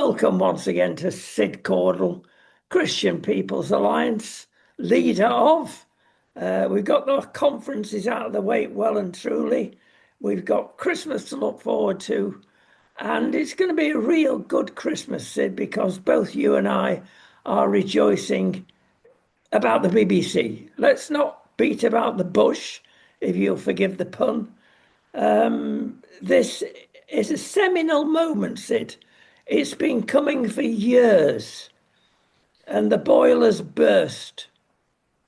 Welcome once again to Sid Caudle, Christian People's Alliance, leader of. We've got the conferences out of the way well and truly. We've got Christmas to look forward to. And it's going to be a real good Christmas, Sid, because both you and I are rejoicing about the BBC. Let's not beat about the bush, if you'll forgive the pun. This is a seminal moment, Sid. It's been coming for years, and the boiler's burst.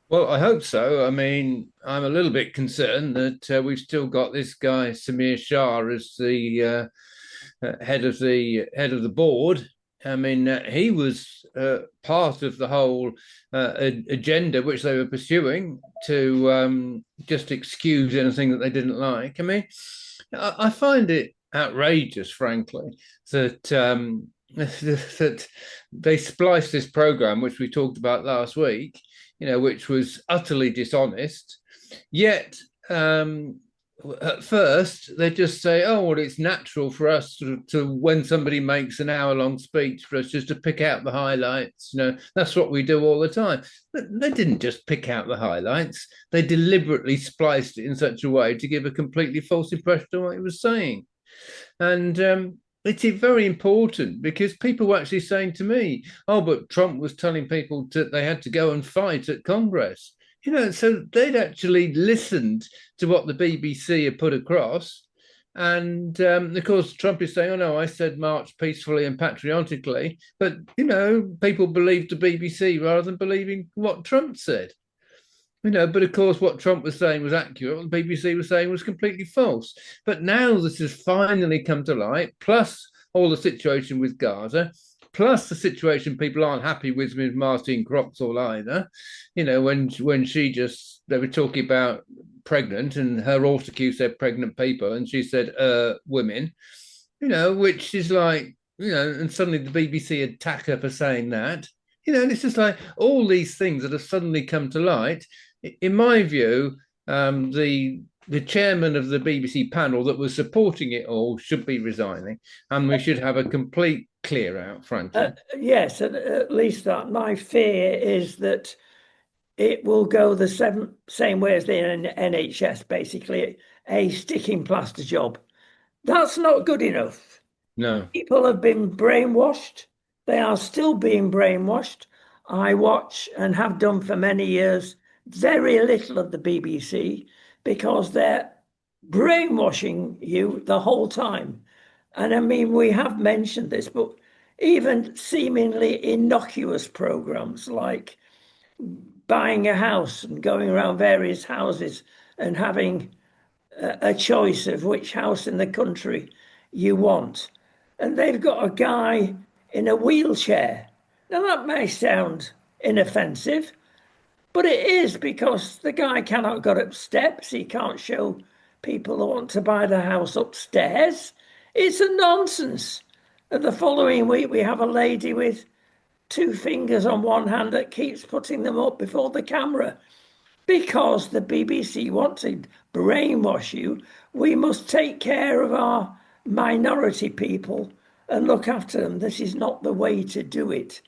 Well, I hope so. I mean, I'm a little bit concerned that we've still got this guy Samir Shah as the head of the board. I mean, he was part of the whole agenda which they were pursuing to just excuse anything that they didn't like. I mean, I find it outrageous, frankly, that that they spliced this program, which we talked about last week, which was utterly dishonest. Yet, at first, they just say, "Oh, well, it's natural for us to when somebody makes an hour-long speech, for us just to pick out the highlights. That's what we do all the time." But they didn't just pick out the highlights; they deliberately spliced it in such a way to give a completely false impression of what he was saying. And it's very important because people were actually saying to me, "Oh, but Trump was telling people that they had to go and fight at Congress." So they'd actually listened to what the BBC had put across. And of course, Trump is saying, "Oh, no, I said march peacefully and patriotically." But, people believed the BBC rather than believing what Trump said. But of course, what Trump was saying was accurate. What the BBC was saying was completely false. But now this has finally come to light, plus all the situation with Gaza, plus the situation people aren't happy with Martine Croxall either. When they were talking about pregnant and her autocue said pregnant people and she said women, which is like, and suddenly the BBC attack her for saying that. And it's just like all these things that have suddenly come to light. In my view, the chairman of the BBC panel that was supporting it all should be resigning, and we should have a complete clear out, frankly. Yes, at least that. My fear is that it will go the same way as the NHS, basically, a sticking plaster job. That's not good enough. No. People have been brainwashed. They are still being brainwashed. I watch and have done for many years very little of the BBC because they're brainwashing you the whole time. And I mean, we have mentioned this, but even seemingly innocuous programs like buying a house and going around various houses and having a choice of which house in the country you want. And they've got a guy in a wheelchair. Now, that may sound inoffensive, but it is because the guy cannot go up steps. He can't show people who want to buy the house upstairs. It's a nonsense. And the following week, we have a lady with two fingers on one hand that keeps putting them up before the camera. Because the BBC want to brainwash you, we must take care of our minority people and look after them. This is not the way to do it.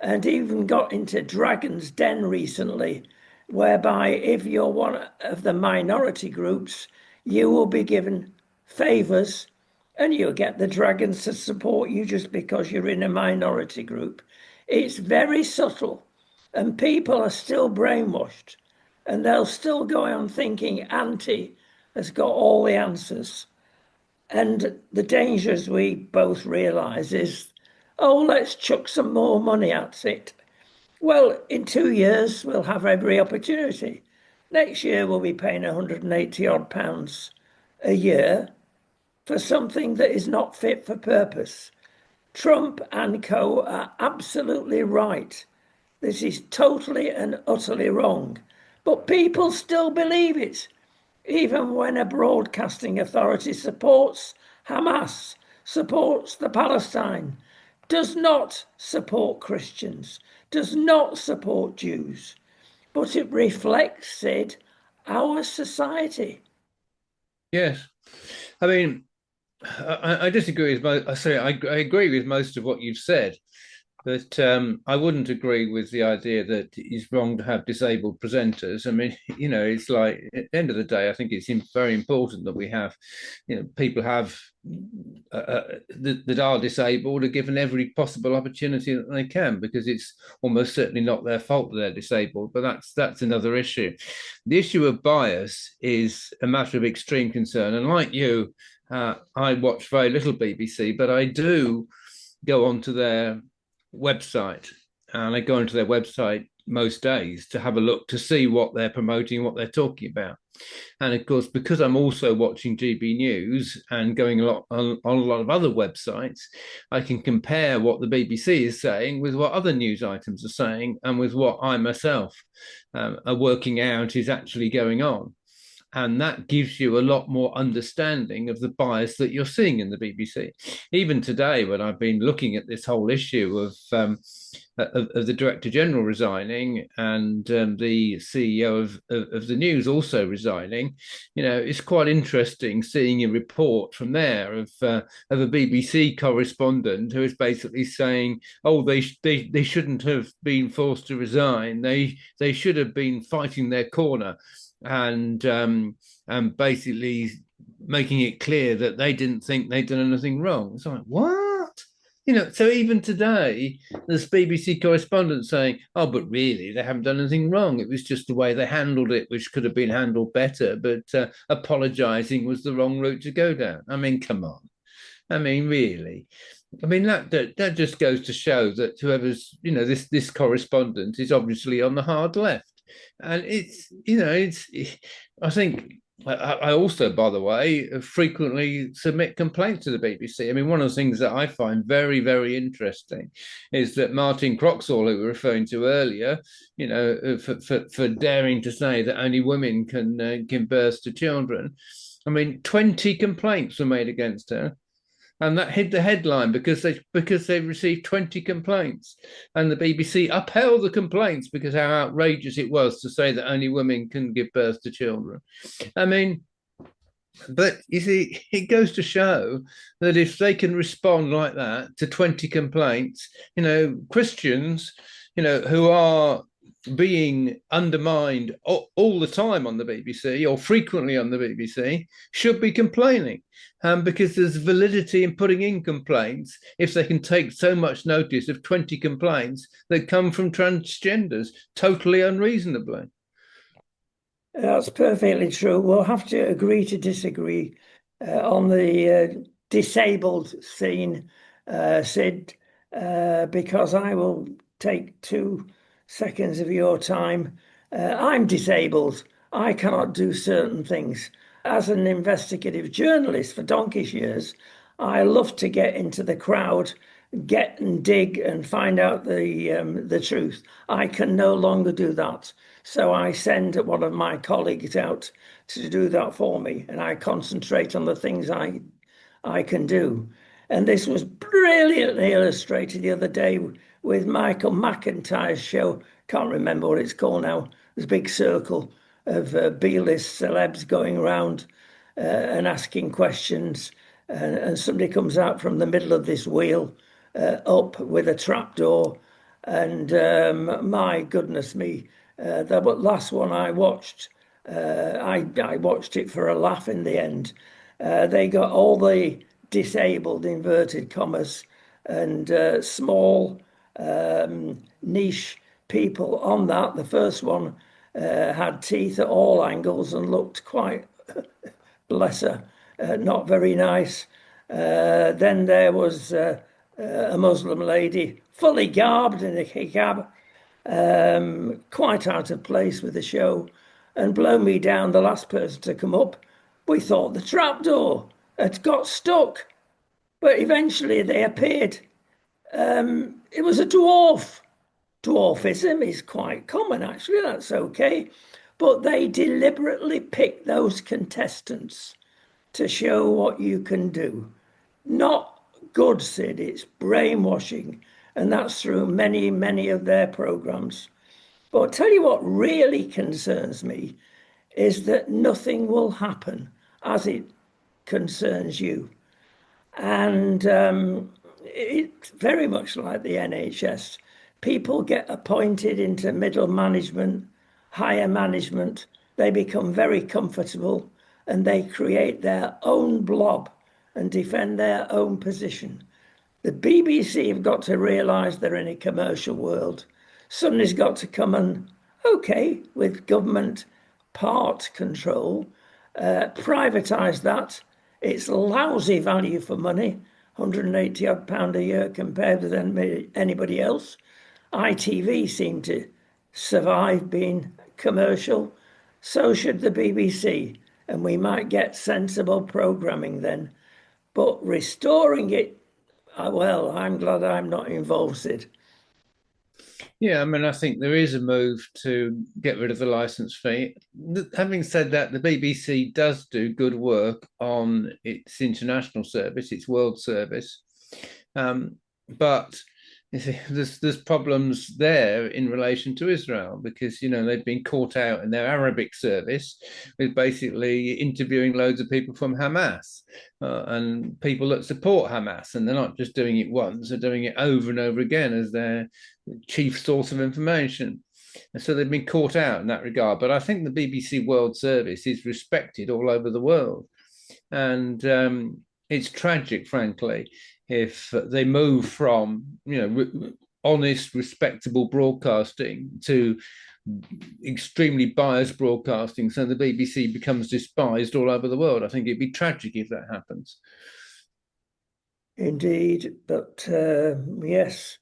And even got into Dragon's Den recently, whereby if you're one of the minority groups, you will be given favours and you'll get the dragons to support you just because you're in a minority group. It's very subtle, and people are still brainwashed, and they'll still go on thinking Auntie has got all the answers. And the danger, as we both realise, is, oh, let's chuck some more money at it. Well, in 2 years, we'll have every opportunity. Next year, we'll be paying 180 odd pounds a year for something that is not fit for purpose. Trump and co are absolutely right. This is totally and utterly wrong. But people still believe it, even when a broadcasting authority supports Hamas, supports the Palestine, does not support Christians, does not support Jews. But it reflects, Sid, our society. Yes. I mean, I disagree with most. I say I agree with most of what you've said, but I wouldn't agree with the idea that it's wrong to have disabled presenters. I mean, it's like at the end of the day, I think it's very important that we have, people have that are disabled are given every possible opportunity that they can, because it's almost certainly not their fault that they're disabled. But that's another issue. The issue of bias is a matter of extreme concern, and like you. I watch very little BBC, but I do go onto their website, and I go onto their website most days to have a look to see what they're promoting, what they're talking about. And of course, because I'm also watching GB News and going on a lot of other websites, I can compare what the BBC is saying with what other news items are saying and with what I myself are working out is actually going on. And that gives you a lot more understanding of the bias that you're seeing in the BBC. Even today, when I've been looking at this whole issue of the director general resigning and the CEO of the news also resigning, it's quite interesting seeing a report from there of a BBC correspondent who is basically saying, "Oh, they shouldn't have been forced to resign. They should have been fighting their corner." And basically making it clear that they didn't think they'd done anything wrong. It's like, what? So even today, there's BBC correspondents saying, "Oh, but really, they haven't done anything wrong. It was just the way they handled it, which could have been handled better. But apologising was the wrong route to go down." I mean, come on. I mean, really. I mean, that just goes to show that whoever's, this correspondent is obviously on the hard left. And I think I also, by the way, frequently submit complaints to the BBC. I mean, one of the things that I find very, very interesting is that Martin Croxall, who we were referring to earlier, for daring to say that only women can give birth to children. I mean, 20 complaints were made against her, and that hit the headline because they received 20 complaints, and the BBC upheld the complaints because how outrageous it was to say that only women can give birth to children. I mean, but you see, it goes to show that if they can respond like that to 20 complaints, Christians, who are being undermined all the time on the BBC or frequently on the BBC should be complaining, because there's validity in putting in complaints if they can take so much notice of 20 complaints that come from transgenders totally unreasonably. That's perfectly true. We'll have to agree to disagree on the disabled scene, Sid, because I will take 2 seconds of your time. I'm disabled. I cannot do certain things. As an investigative journalist for donkey's years, I love to get into the crowd, get and dig and find out the truth. I can no longer do that. So I send one of my colleagues out to do that for me, and I concentrate on the things I can do. And this was brilliantly illustrated the other day with Michael McIntyre's show. Can't remember what it's called now. There's a big circle of B-list celebs going around and asking questions. And somebody comes out from the middle of this wheel up with a trapdoor. And my goodness me, the last one I watched, I watched it for a laugh in the end. They got all the disabled, inverted commas, and small niche people on that. The first one had teeth at all angles and looked quite, bless her, not very nice. Then there was a Muslim lady, fully garbed in a hijab, quite out of place with the show. And blow me down, the last person to come up, we thought the trapdoor had got stuck. But eventually they appeared. It was a dwarf. Dwarfism is quite common, actually, that's okay. But they deliberately picked those contestants to show what you can do. Not good, Sid, it's brainwashing. And that's through many, many of their programs. But I'll tell you what really concerns me is that nothing will happen as it concerns you. And it's very much like the NHS. People get appointed into middle management, higher management. They become very comfortable and they create their own blob and defend their own position. The BBC have got to realise they're in a commercial world. Somebody's got to come and, okay, with government part control, privatise that. It's lousy value for money, 180 odd pound a year compared with anybody else. ITV seem to survive being commercial. So should the BBC, and we might get sensible programming then. But restoring it, well, I'm glad I'm not involved, Sid. Yeah, I mean, I think there is a move to get rid of the license fee. Having said that, the BBC does do good work on its international service, its world service. But there's problems there in relation to Israel because they've been caught out in their Arabic service with basically interviewing loads of people from Hamas and people that support Hamas, and they're not just doing it once; they're doing it over and over again as their chief source of information. And so they've been caught out in that regard. But I think the BBC World Service is respected all over the world, and it's tragic, frankly, if they move from honest, respectable broadcasting to extremely biased broadcasting, so the BBC becomes despised all over the world. I think it'd be tragic if that happens. Indeed, but yes,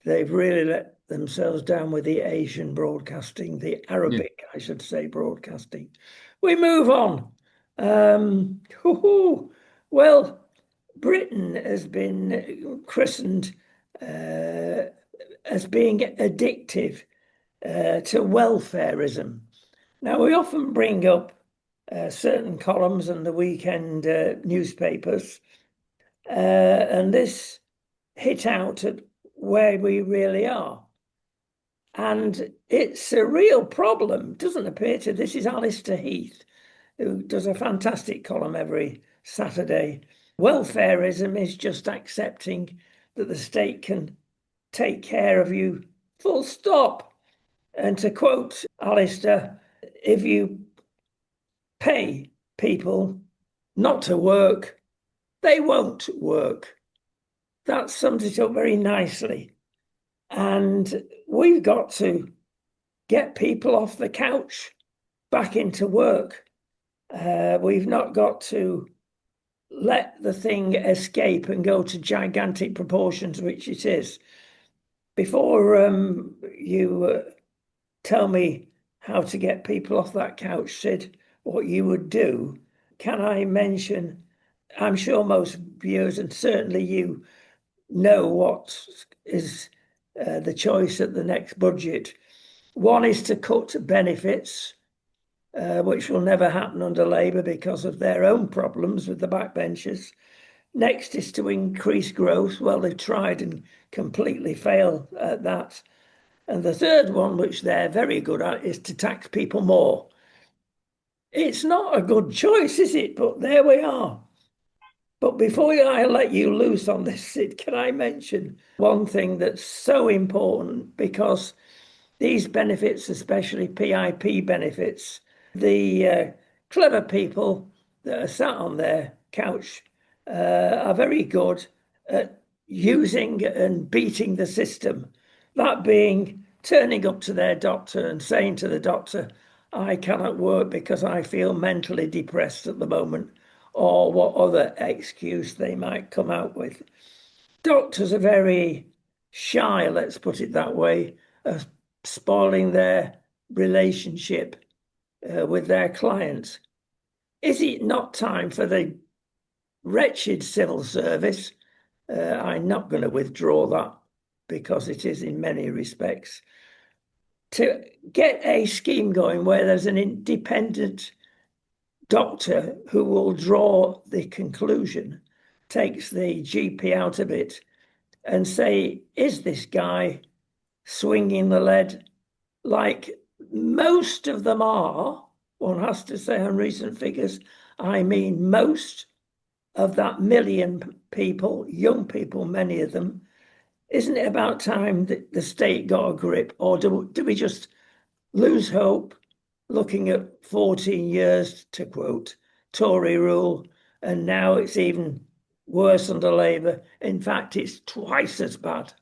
they've really let themselves down with the Asian broadcasting, the Arabic, I should say, broadcasting. We move on. Well, Britain has been christened as being addictive to welfareism. Now, we often bring up certain columns in the weekend newspapers, and this hit out at where we really are. And it's a real problem. Doesn't appear to. This is Alistair Heath, who does a fantastic column every Saturday. Welfareism is just accepting that the state can take care of you, full stop. And to quote Alistair, if you pay people not to work, they won't work. That sums it up very nicely. And we've got to get people off the couch back into work. We've not got to let the thing escape and go to gigantic proportions, which it is. Before you tell me how to get people off that couch, Sid, what you would do, can I mention, I'm sure most viewers and certainly you know what is the choice at the next budget. One is to cut benefits, which will never happen under Labour because of their own problems with the backbenchers. Next is to increase growth. Well, they've tried and completely failed at that. And the third one, which they're very good at, is to tax people more. It's not a good choice, is it? But there we are. But before I let you loose on this, Sid, can I mention one thing that's so important? Because these benefits, especially PIP benefits, the clever people that are sat on their couch are very good at using and beating the system. That being turning up to their doctor and saying to the doctor, I cannot work because I feel mentally depressed at the moment, or what other excuse they might come out with. Doctors are very shy, let's put it that way, of spoiling their relationship with their clients. Is it not time for the wretched civil service? I'm not going to withdraw that because it is in many respects, to get a scheme going where there's an independent doctor who will draw the conclusion, takes the GP out of it, and say, is this guy swinging the lead like most of them are? One has to say on recent figures, I mean most of that million people, young people, many of them, isn't it about time that the state got a grip, or do we just lose hope looking at 14 years, to quote, Tory rule, and now it's even worse under Labour? In fact, it's twice as bad.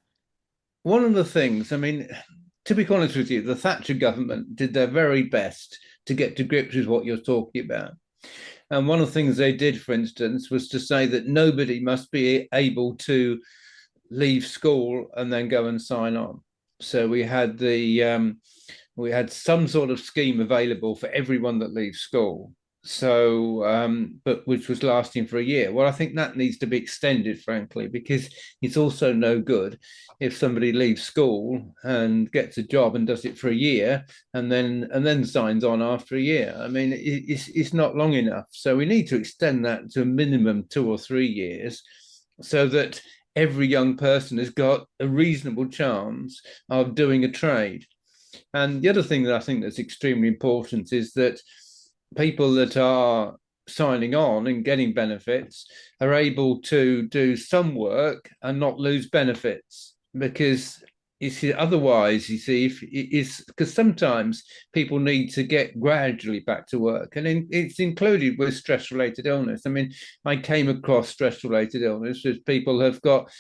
One of the things, I mean, to be honest with you, the Thatcher government did their very best to get to grips with what you're talking about. And one of the things they did, for instance, was to say that nobody must be able to leave school and then go and sign on. So we had some sort of scheme available for everyone that leaves school. So, but which was lasting for a year. Well, I think that needs to be extended, frankly, because it's also no good if somebody leaves school and gets a job and does it for a year and then signs on after a year. I mean, it's not long enough. So we need to extend that to a minimum 2 or 3 years, so that every young person has got a reasonable chance of doing a trade. And the other thing that I think that's extremely important is that people that are signing on and getting benefits are able to do some work and not lose benefits, because you see, otherwise, you see, if it's because sometimes people need to get gradually back to work, and it's included with stress-related illness. I mean, I came across stress-related illness as people have got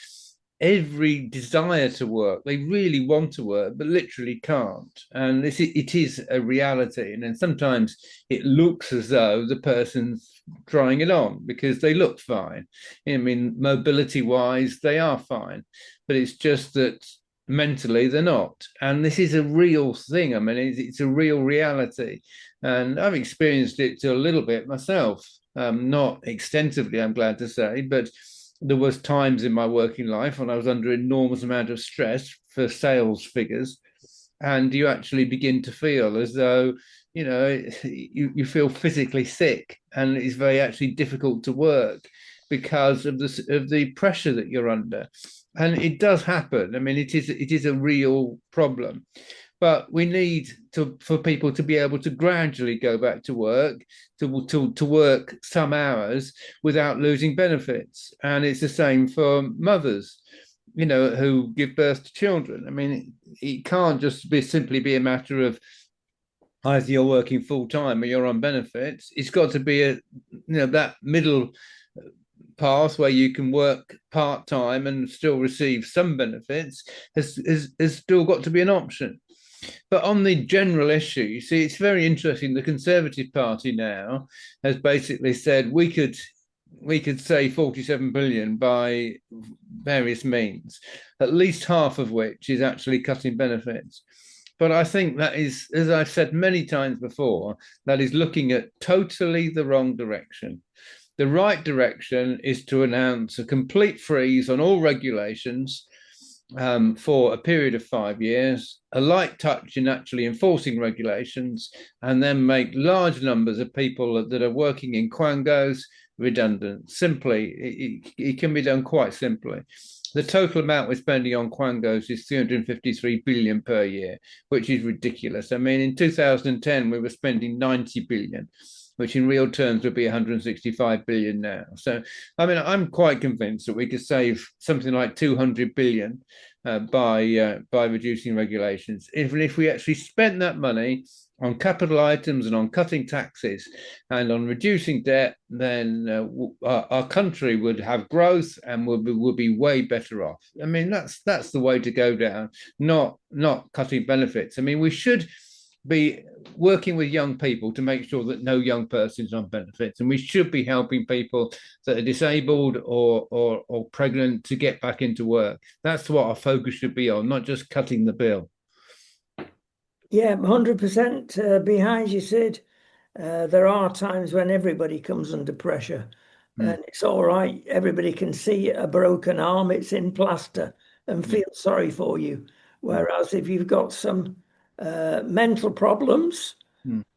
every desire to work. They really want to work, but literally can't. And it is a reality. And then sometimes it looks as though the person's trying it on because they look fine. I mean, mobility wise, they are fine, but it's just that mentally they're not. And this is a real thing. I mean, it's a real reality. And I've experienced it a little bit myself, not extensively, I'm glad to say, but there was times in my working life when I was under enormous amount of stress for sales figures, and you actually begin to feel as though you feel physically sick, and it's very actually difficult to work because of the pressure that you're under. And it does happen. I mean, it is a real problem. But we need for people to be able to gradually go back to work, to work some hours without losing benefits. And it's the same for mothers, who give birth to children. I mean, it can't just simply be a matter of either you're working full time or you're on benefits. It's got to be that middle path where you can work part time and still receive some benefits has still got to be an option. But on the general issue, you see, it's very interesting. The Conservative Party now has basically said we could save 47 billion by various means, at least half of which is actually cutting benefits. But I think that is, as I've said many times before, that is looking at totally the wrong direction. The right direction is to announce a complete freeze on all regulations for a period of 5 years, a light touch in actually enforcing regulations, and then make large numbers of people that are working in quangos redundant. Simply, it can be done quite simply. The total amount we're spending on quangos is 353 billion per year, which is ridiculous. I mean, in 2010, we were spending 90 billion, which in real terms would be 165 billion now. So, I mean, I'm quite convinced that we could save something like 200 billion by reducing regulations. Even if we actually spent that money on capital items and on cutting taxes and on reducing debt, then our country would have growth and would be way better off. I mean, that's the way to go down, not cutting benefits. I mean, we should be working with young people to make sure that no young person is on benefits, and we should be helping people that are disabled or pregnant to get back into work. That's what our focus should be on, not just cutting the bill. Yeah, 100% behind you, Sid. There are times when everybody comes under pressure, and it's all right. Everybody can see a broken arm, it's in plaster, and feel sorry for you. Whereas if you've got some mental problems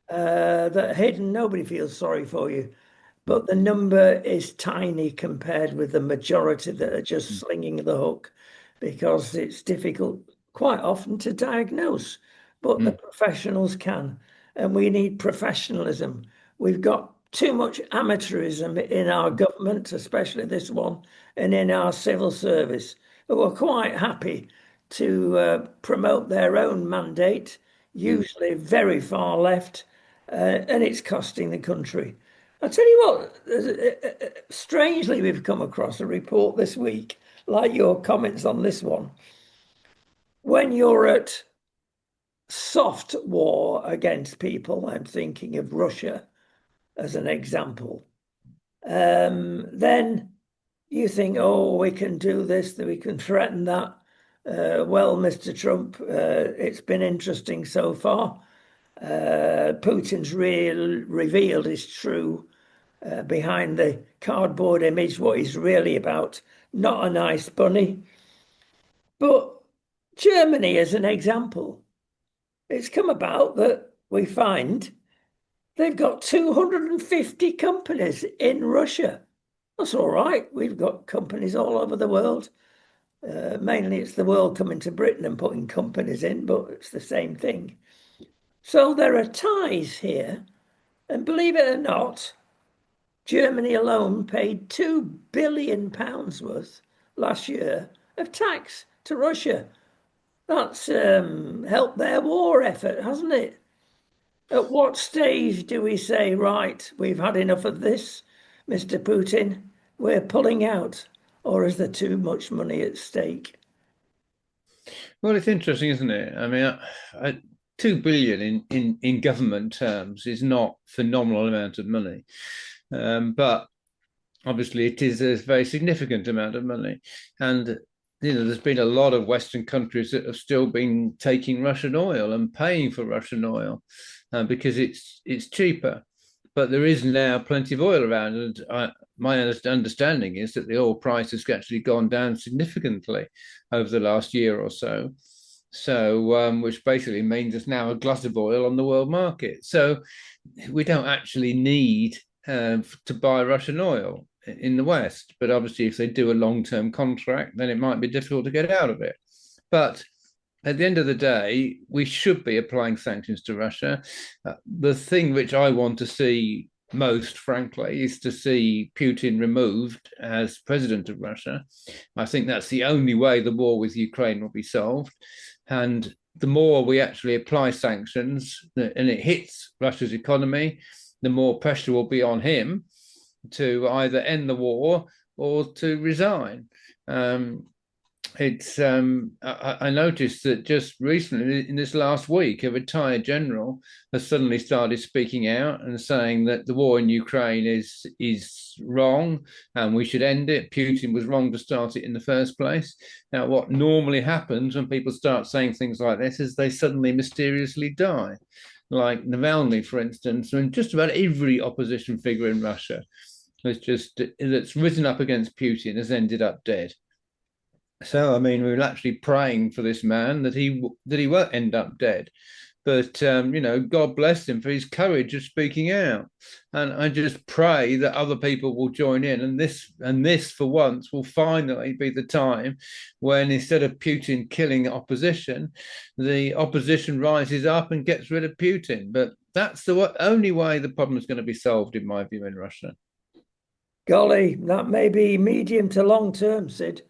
that are hidden, nobody feels sorry for you. But the number is tiny compared with the majority that are just slinging the hook, because it's difficult quite often to diagnose, but the professionals can. And we need professionalism. We've got too much amateurism in our government, especially this one, and in our civil service, who are quite happy to promote their own mandate, usually very far left, and it's costing the country. I tell you what, strangely, we've come across a report this week, like your comments on this one. When you're at soft war against people, I'm thinking of Russia as an example, then you think, oh, we can do this, that we can threaten that. Well, Mr. Trump, it's been interesting so far. Putin's revealed his true behind the cardboard image, what he's really about. Not a nice bunny. But Germany, as an example, it's come about that we find they've got 250 companies in Russia. That's all right. We've got companies all over the world. Mainly it's the world coming to Britain and putting companies in, but it's the same thing. So there are ties here. And believe it or not, Germany alone paid £2 billion worth last year of tax to Russia. That's helped their war effort, hasn't it? At what stage do we say, right, we've had enough of this, Mr. Putin, we're pulling out, or is there too much money at stake? Well, it's interesting, isn't it? I mean, 2 billion in government terms is not a phenomenal amount of money, but obviously it is a very significant amount of money. And there's been a lot of Western countries that have still been taking Russian oil and paying for Russian oil because it's cheaper. But there is now plenty of oil around, and my understanding is that the oil price has actually gone down significantly over the last year or so. So, which basically means there's now a glut of oil on the world market. So, we don't actually need to buy Russian oil in the West. But obviously, if they do a long-term contract, then it might be difficult to get out of it. But at the end of the day, we should be applying sanctions to Russia. The thing which I want to see most, frankly, is to see Putin removed as president of Russia. I think that's the only way the war with Ukraine will be solved. And the more we actually apply sanctions and it hits Russia's economy, the more pressure will be on him to either end the war or to resign. I noticed that just recently, in this last week, a retired general has suddenly started speaking out and saying that the war in Ukraine is wrong and we should end it. Putin was wrong to start it in the first place. Now, what normally happens when people start saying things like this is they suddenly mysteriously die, like Navalny, for instance, and just about every opposition figure in Russia that's risen up against Putin has ended up dead. So, I mean, we were actually praying for this man that he won't end up dead. But God bless him for his courage of speaking out. And I just pray that other people will join in. And this for once will finally be the time when, instead of Putin killing opposition, the opposition rises up and gets rid of Putin. But that's the only way the problem is going to be solved, in my view, in Russia. Golly, that may be medium to long term, Sid.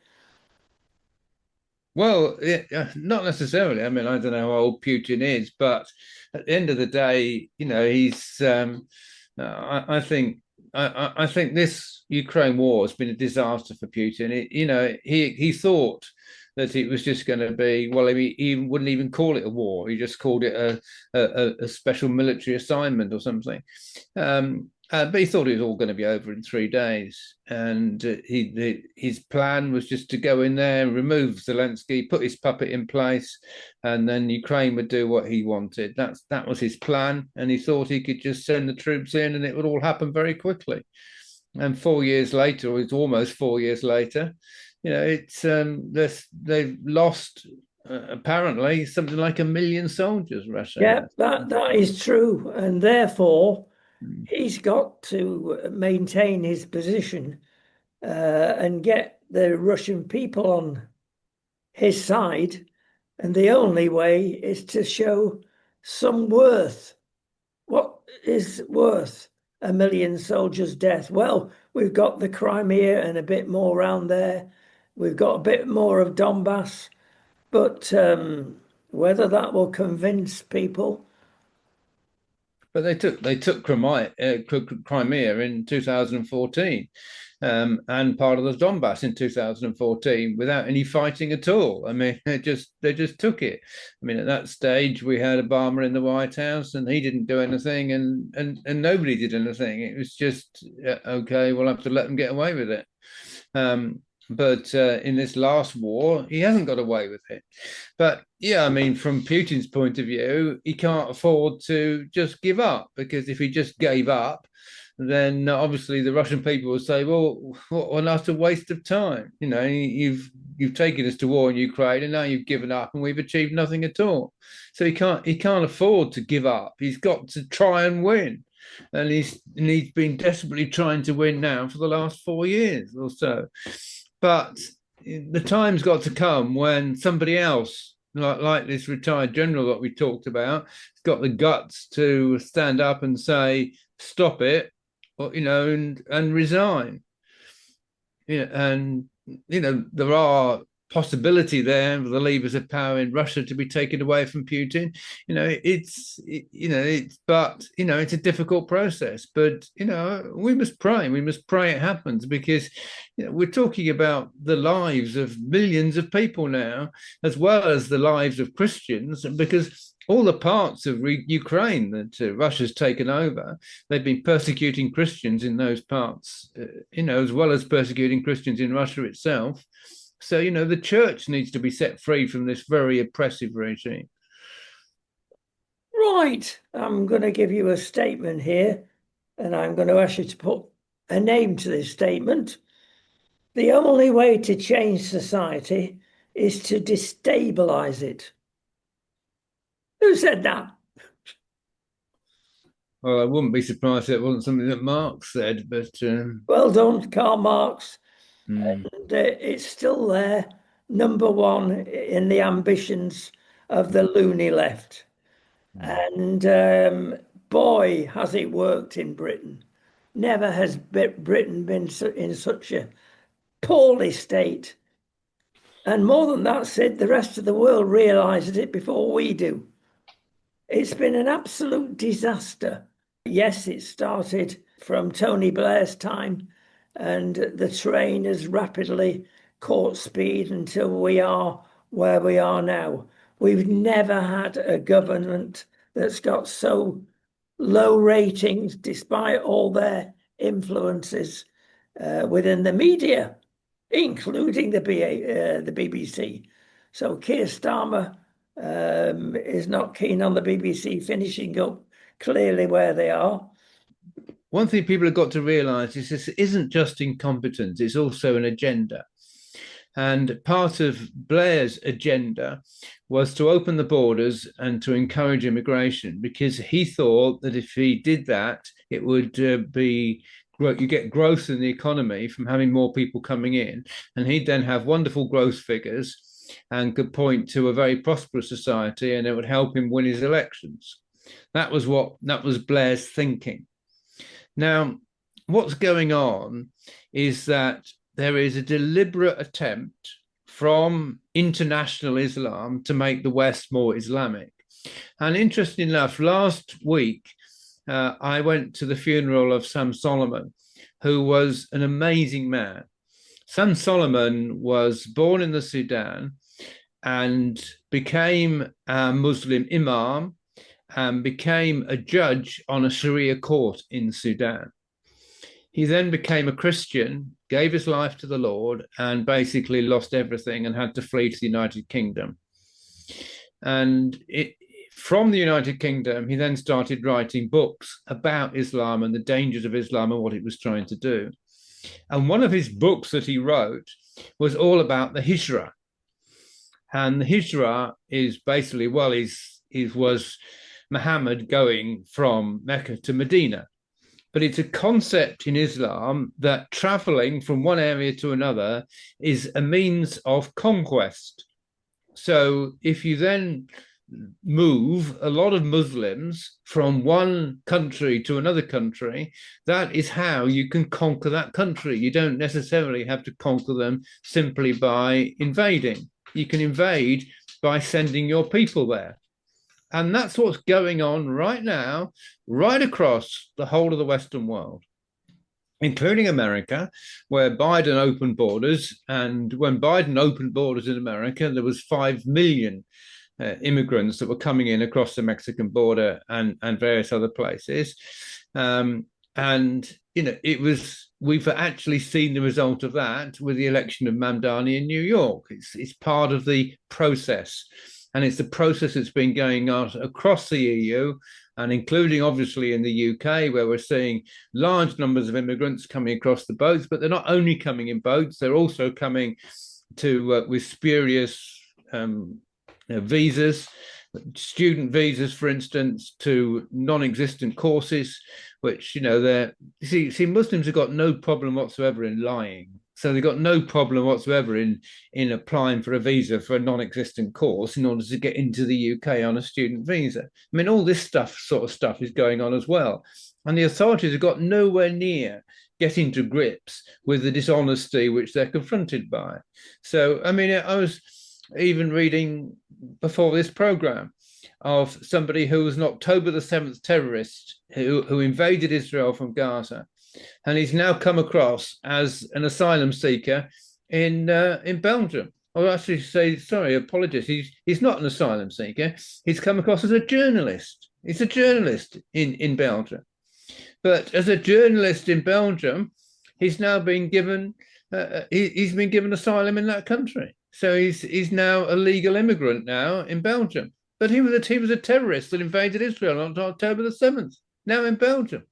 Well, not necessarily. I mean, I don't know how old Putin is, but at the end of the day, he's. I think. I think this Ukraine war has been a disaster for Putin. He thought that it was just going to be, well, he wouldn't even call it a war. He just called it a special military assignment or something. But he thought it was all going to be over in 3 days. And his plan was just to go in there, remove Zelensky, put his puppet in place, and then Ukraine would do what he wanted. That was his plan. And he thought he could just send the troops in and it would all happen very quickly. And 4 years later, or it's almost 4 years later, they've lost apparently something like 1 million soldiers, Russia. Yeah, that is true. And therefore, he's got to maintain his position and get the Russian people on his side. And the only way is to show some worth. What is worth? a million soldiers' death. Well, we've got the Crimea and a bit more around there. We've got a bit more of Donbass, but whether that will convince people. But they took Crimea in 2014, and part of the Donbass in 2014 without any fighting at all. I mean, they just took it. I mean, at that stage we had Obama in the White House, and he didn't do anything, and nobody did anything. It was just okay. We'll have to let them get away with it. But in this last war, he hasn't got away with it. But yeah, I mean, from Putin's point of view, he can't afford to just give up, because if he just gave up, then obviously the Russian people will say, "Well, what an utter waste of time! You know, you've taken us to war in Ukraine, and now you've given up, and we've achieved nothing at all." So he can't afford to give up. He's got to try and win. And he's been desperately trying to win now for the last 4 years or so. But the time's got to come when somebody else, like this retired general that we talked about, has got the guts to stand up and say, "Stop it," or, and resign. And there are possibility there for the levers of power in Russia to be taken away from Putin. It's a difficult process, but we must pray. We must pray it happens, because we're talking about the lives of millions of people now, as well as the lives of Christians, because all the parts of Ukraine that Russia's taken over, they've been persecuting Christians in those parts, as well as persecuting Christians in Russia itself. So, the church needs to be set free from this very oppressive regime. Right. I'm going to give you a statement here, and I'm going to ask you to put a name to this statement. The only way to change society is to destabilize it. Who said that? Well, I wouldn't be surprised if it wasn't something that Marx said, but... Well done, Karl Marx. And it's still there, number one in the ambitions of the loony left. And boy, has it worked in Britain. Never has Britain been in such a poorly state. And more than that, Sid, the rest of the world realizes it before we do. It's been an absolute disaster. Yes, it started from Tony Blair's time, and the train has rapidly caught speed until we are where we are now. We've never had a government that's got so low ratings, despite all their influences within the media, including the BBC. So Keir Starmer is not keen on the BBC finishing up clearly where they are. One thing people have got to realise is this isn't just incompetence, it's also an agenda. And part of Blair's agenda was to open the borders and to encourage immigration, because he thought that if he did that, it would you get growth in the economy from having more people coming in, and he'd then have wonderful growth figures and could point to a very prosperous society, and it would help him win his elections. That was Blair's thinking. Now, what's going on is that there is a deliberate attempt from international Islam to make the West more Islamic. And interesting enough, last week, I went to the funeral of Sam Solomon, who was an amazing man. Sam Solomon was born in the Sudan and became a Muslim imam and became a judge on a Sharia court in Sudan. He then became a Christian, gave his life to the Lord, and basically lost everything and had to flee to the United Kingdom. And from the United Kingdom, he then started writing books about Islam and the dangers of Islam and what it was trying to do. And one of his books that he wrote was all about the Hijra. And the Hijra is basically, was Muhammad going from Mecca to Medina. But it's a concept in Islam that traveling from one area to another is a means of conquest. So if you then move a lot of Muslims from one country to another country, that is how you can conquer that country. You don't necessarily have to conquer them simply by invading. You can invade by sending your people there. And that's what's going on right now, right across the whole of the Western world, including America, where Biden opened borders. And when Biden opened borders in America, there was 5 million immigrants that were coming in across the Mexican border and various other places. And, you know, we've actually seen the result of that with the election of Mamdani in New York. It's part of the process. And it's the process that's been going on across the EU, and including obviously in the UK, where we're seeing large numbers of immigrants coming across the boats. But they're not only coming in boats, they're also coming to with spurious visas, student visas, for instance, to non-existent courses, which, you know, you see, Muslims have got no problem whatsoever in lying. So they've got no problem whatsoever in applying for a visa for a non-existent course in order to get into the UK on a student visa. I mean, all this sort of stuff is going on as well. And the authorities have got nowhere near getting to grips with the dishonesty which they're confronted by. So, I mean, I was even reading before this program of somebody who was an October the 7th terrorist who invaded Israel from Gaza. And he's now come across as an asylum seeker in Belgium. Or actually, apologies. He's not an asylum seeker. He's come across as a journalist. He's a journalist in Belgium. But as a journalist in Belgium, he's now been given he's been given asylum in that country. So he's now a legal immigrant now in Belgium. But he was a terrorist that invaded Israel on October the 7th. Now in Belgium.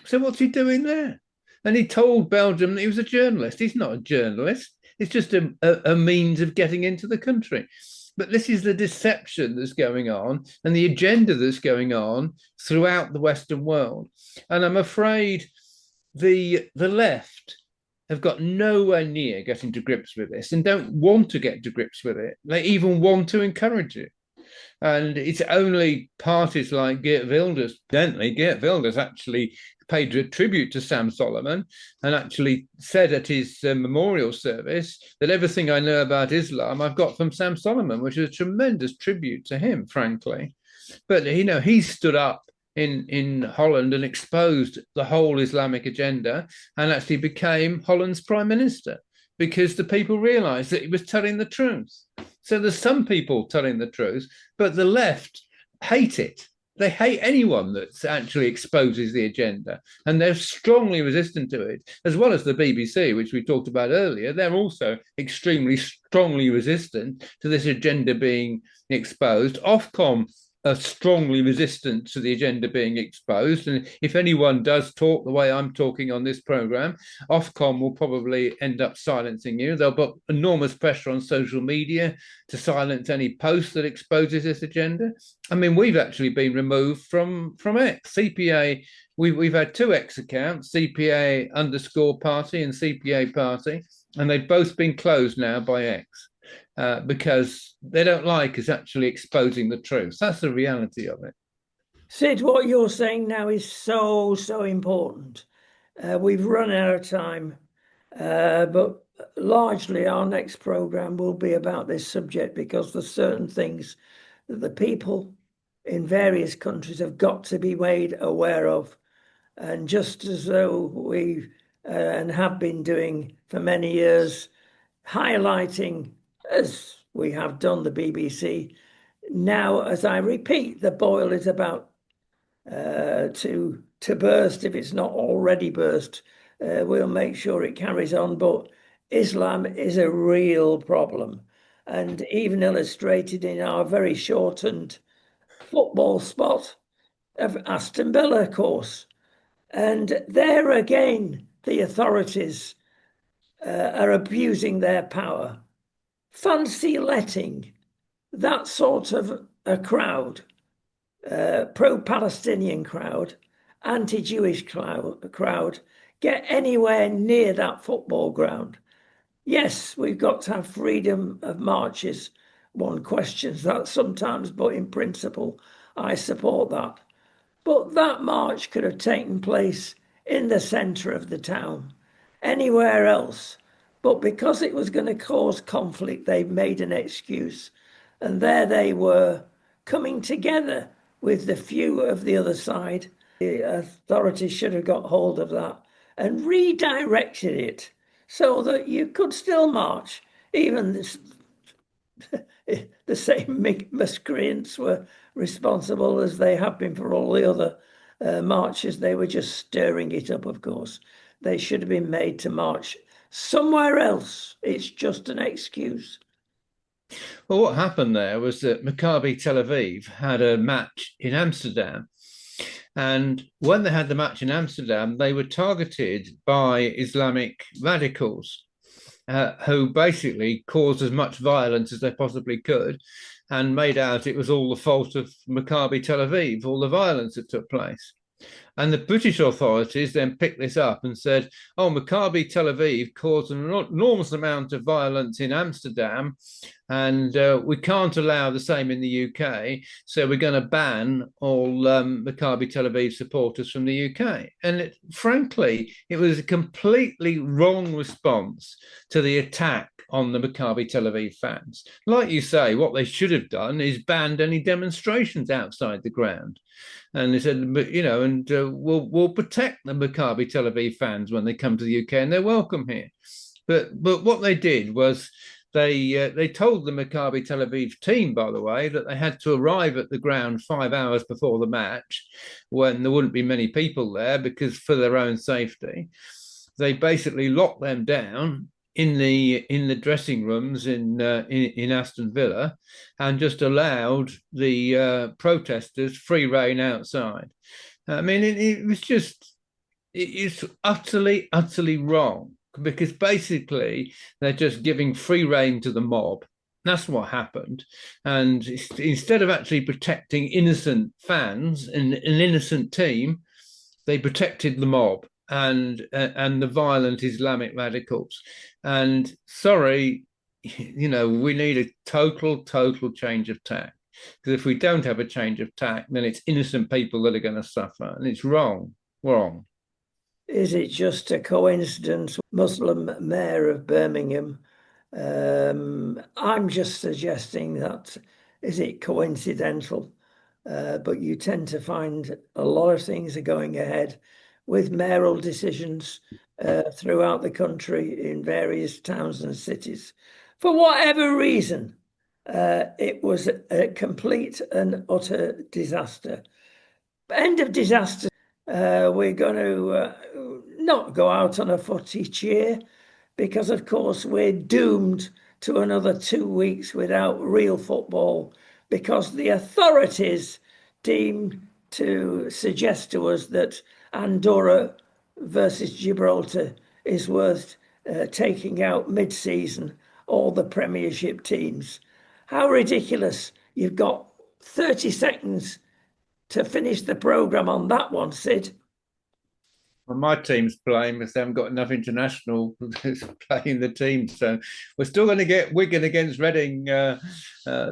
So what's he doing there? And he told Belgium that he was a journalist. He's not a journalist. It's just a means of getting into the country. But this is the deception that's going on and the agenda that's going on throughout the Western world. And I'm afraid the left have got nowhere near getting to grips with this and don't want to get to grips with it. They even want to encourage it. And it's only parties like Geert Wilders. Evidently, Geert Wilders actually paid a tribute to Sam Solomon and actually said at his memorial service that everything I know about Islam I've got from Sam Solomon, which is a tremendous tribute to him, frankly. But, you know, he stood up in Holland and exposed the whole Islamic agenda and actually became Holland's prime minister because the people realized that he was telling the truth. So there's some people telling the truth, but the left hate it. They hate anyone that actually exposes the agenda, and they're strongly resistant to it, as well as the BBC, which we talked about earlier. They're also extremely strongly resistant to this agenda being exposed. Ofcom are strongly resistant to the agenda being exposed. And if anyone does talk the way I'm talking on this program, Ofcom will probably end up silencing you. They'll put enormous pressure on social media to silence any post that exposes this agenda. I mean, we've actually been removed from X. CPA, we've had two X accounts, CPA_party and CPA party, and they've both been closed now by X. Because they don't like us actually exposing the truth. That's the reality of it. Sid, what you're saying now is so important. We've run out of time, but largely our next program will be about this subject because there's certain things that the people in various countries have got to be made aware of. And just as though we and have been doing for many years, highlighting, as we have done, the BBC. Now, as I repeat, the boil is about to burst. If it's not already burst, we'll make sure it carries on. But Islam is a real problem, and even illustrated in our very shortened football spot of Aston Villa course. And there again, the authorities are abusing their power. Fancy letting that sort of a crowd, pro-Palestinian crowd, anti-Jewish crowd, get anywhere near that football ground. Yes, we've got to have freedom of marches. one questions that sometimes, but in principle, I support that. But that march could have taken place in the centre of the town, anywhere else. But because it was going to cause conflict, they made an excuse. And there they were, coming together with the few of the other side. The authorities should have got hold of that and redirected it so that you could still march. Even this, the same miscreants were responsible as they have been for all the other marches. They were just stirring it up, of course. They should have been made to march somewhere else. It's just an excuse. Well, what happened there was that Maccabi Tel Aviv had a match in Amsterdam. And when they had the match in Amsterdam, they were targeted by Islamic radicals who basically caused as much violence as they possibly could and made out it was all the fault of Maccabi Tel Aviv, all the violence that took place. And the British authorities then picked this up and said, oh, Maccabi Tel Aviv caused an enormous amount of violence in Amsterdam, and we can't allow the same in the UK, so we're going to ban all Maccabi Tel Aviv supporters from the UK. And frankly, it was a completely wrong response to the attack on the Maccabi Tel Aviv fans. Like you say, what they should have done is banned any demonstrations outside the ground. And they said, you know, and we'll protect the Maccabi Tel Aviv fans when they come to the UK, and they're welcome here. But what they did was they told the Maccabi Tel Aviv team, by the way, that they had to arrive at the ground 5 hours before the match, when there wouldn't be many people there, because for their own safety, they basically locked them down in the dressing rooms in Aston Villa, and just allowed the protesters free rein outside. I mean, it was just, it's utterly wrong, because basically they're just giving free rein to the mob. That's what happened. And instead of actually protecting innocent fans and an innocent team, they protected the mob and the violent Islamic radicals. And sorry, you know, we need a total change of tack. Because if we don't have a change of tack, then it's innocent people that are going to suffer. And it's wrong. Is it just a coincidence? Muslim mayor of Birmingham. I'm just suggesting that, is it coincidental? But you tend to find a lot of things are going ahead with mayoral decisions throughout the country in various towns and cities. For whatever reason, it was a complete and utter disaster. End of disaster. We're going to not go out on a footy cheer, because, of course, we're doomed to another 2 weeks without real football, because the authorities deem to suggest to us that Andorra versus Gibraltar is worth taking out mid-season all the Premiership teams. How ridiculous. You've got 30 seconds to finish the programme on that one, Sid. Well, my team's playing because they haven't got enough international playing the team. So we're still going to get Wigan against Reading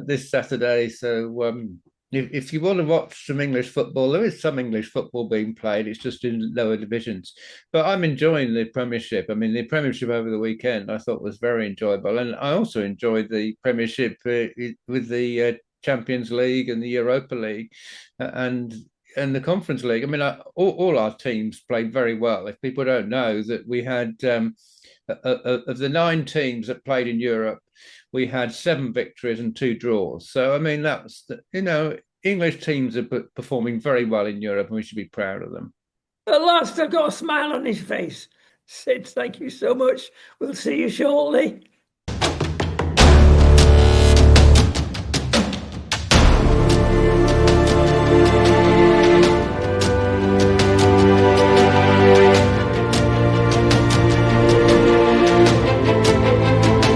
this Saturday. So if you want to watch some English football, there is some English football being played. It's just in lower divisions. But I'm enjoying the Premiership. I mean, the Premiership over the weekend I thought was very enjoyable. And I also enjoyed the Premiership with the Champions League and the Europa League and the Conference League. I mean, all our teams played very well. If people don't know that we had, of the 9 teams that played in Europe, we had 7 victories and 2 draws. So, I mean, that's, you know, English teams are performing very well in Europe, and we should be proud of them. At last, I've got a smile on his face. Sid, thank you so much. We'll see you shortly.